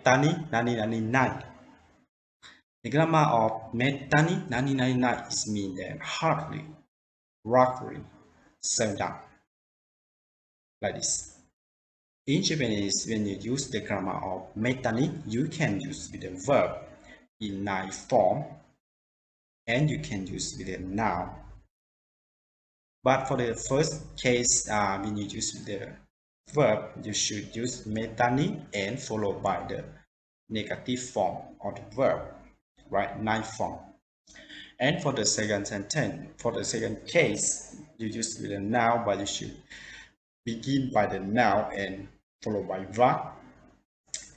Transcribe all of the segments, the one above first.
Metani nani nani nai. The grammar of Metani nani nani nai is mean that hardly, roughly, seldom. Like this. In Japanese, when you use the grammar of Metani, you can use with the verb in nai form, and you can use with a noun. But for the first case, when you use the verb, you should use Metani and followed by the negative form of the verb, right? Nai form. And for the second sentence, for the second case, you use with a noun, but you should begin by the noun and followed by verb.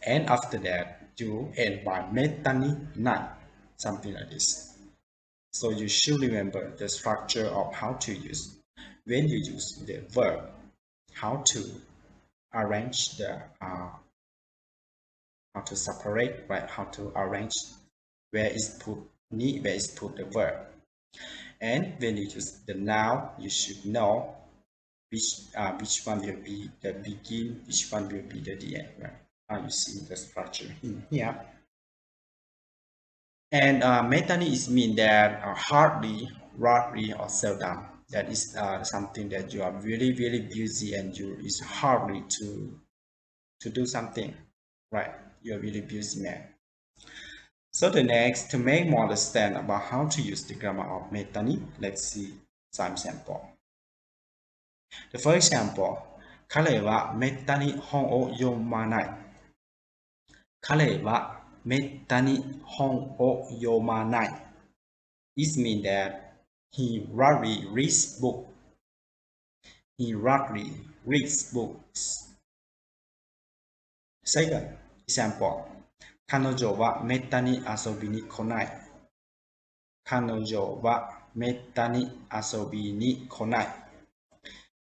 And after that, you end by Metani nai, something like this. So you should remember the structure of how to use when you use the verb, how to arrange the how to separate, right? How to arrange where is put the verb. And when you use the noun, you should know which one will be the begin, which one will be the end, right? Now you see the structure in here. And Metani is mean that hardly, rarely, or seldom. That is something that you are really busy and you is hardly to do something, right? You're really busy man. So the next, to make more understand about how to use the grammar of Metani, let's see some sample. The first example, 彼はめったに本を読まない。彼はめったに本を読まない。It means that he rarely reads books. He rarely reads books. Second example, 彼女はめったに遊びに来ない。彼女はめったに遊びに来ない。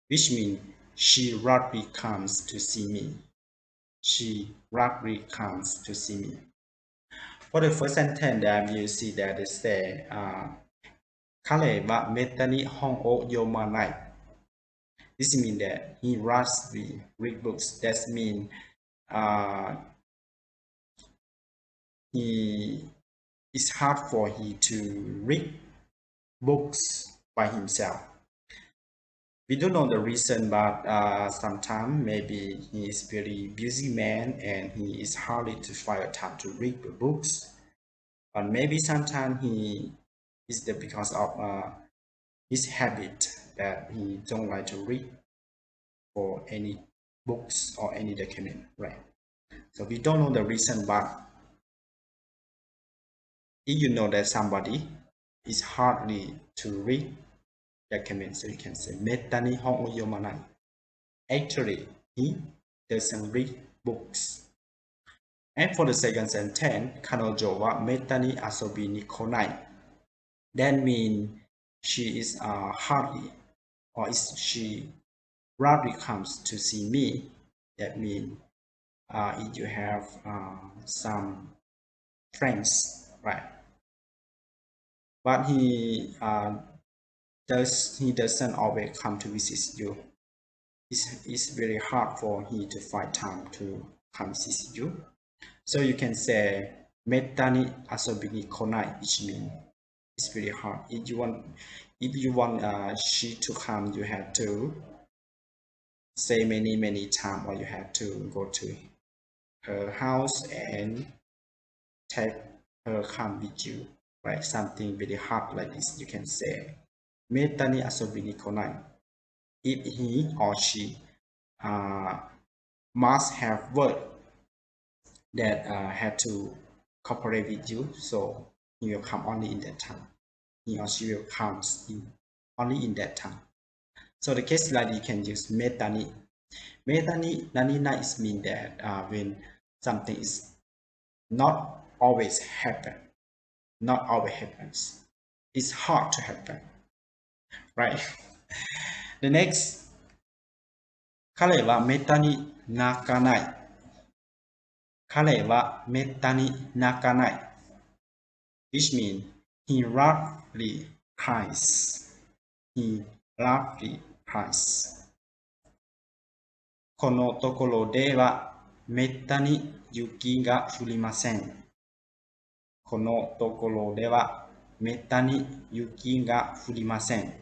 Which means she rarely comes to see me. She rarely comes to see me. For the first sentence, that you see that they say, 彼はめったに本を読まない。This means that he rarely read books. That means it's hard for him to read books by himself. We don't know the reason, but sometimes maybe he is very busy man and he is hardly to find time to read the books. But maybe sometimes he is because of his habit that he don't like to read for any books or any document, right? So we don't know the reason, but if you know that somebody is hardly to read document, so you can say Metani hongo yomanai. Actually, he doesn't read books. And for the second sentence, 彼女はめったに遊びに来ない。That means she is hardly, or she rarely comes to see me. That means if you have some friends, right? But he doesn't always come to visit you. It's very hard for him to find time to come visit you. So you can say Metani asobi ni konai, which means it's very hard. If you want she to come, you have to say many times, or you have to go to her house and take her come with you, right? Something very hard like this. You can say Metani asobi ni konai. If he or she must have work that had to cooperate with you, so he will come only in that time. He or she will come only in that time. So the case like you can use Metani. Metani nanina is mean that when something is not always happen, not always happens. It's hard to happen, right? The next, 彼はめったに泣かない。彼はめったに泣かない。Which means he rarely cries. He rarely cries. このところではめったに雪が降りません。このところではめったに雪が降りません。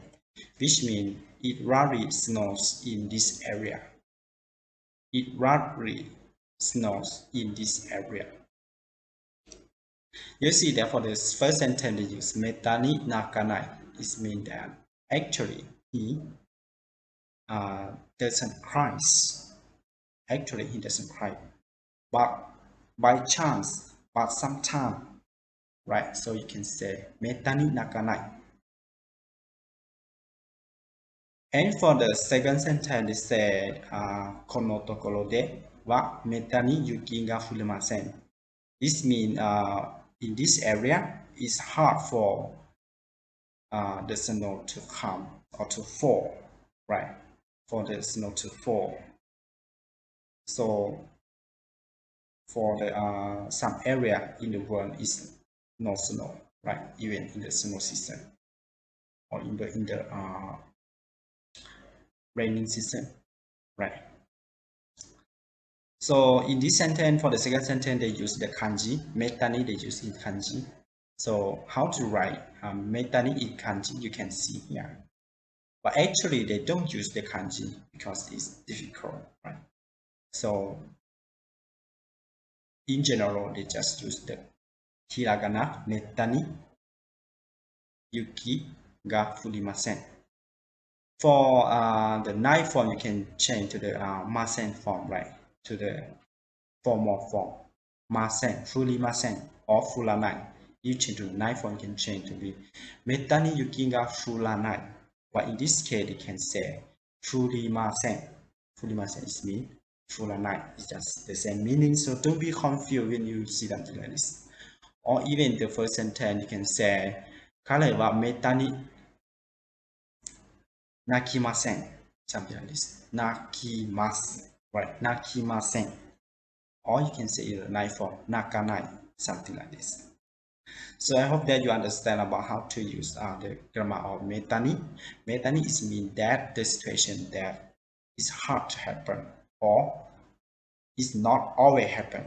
which means it rarely snows in this area. It rarely snows in this area. You see that for the first sentence they use metani nakanai. It means that actually he doesn't cry. Actually he doesn't cry. But by chance, but sometime, right? So you can say metani nakanai. And for the second sentence, they said kono tokoro de wa metani yuki ga furimasen. This means in this area, it's hard for the snow to come or to fall, right? For the snow to fall. So for the some area in the world is no snow, right? Even in the snow season or in the raining season, right? So in this sentence, for the second sentence, they use the kanji. Metani, they use in kanji. So how to write metani in kanji, you can see here. But actually, they don't use the kanji because it's difficult, right? So in general, they just use the hiragana, metani, yuki ga furimasen. For the ninth form, you can change to the masen form, right? To the formal form. Masen, furimasen, or furanai. You change to the ninth form, you can change to be metani yuki ga furanai. But in this case, you can say furimasen. Furimasen is mean furanai. It's just the same meaning, so don't be confused when you see something like this. Or even the first sentence, you can say kare wa metani nakimasen. Something like this. Nakimasu. Right? Nakimasen. Or you can say either ninth form, nakanai. Something like this. So I hope that you understand about how to use the grammar of metani. Metani is mean that the situation that is hard to happen or is not always happen.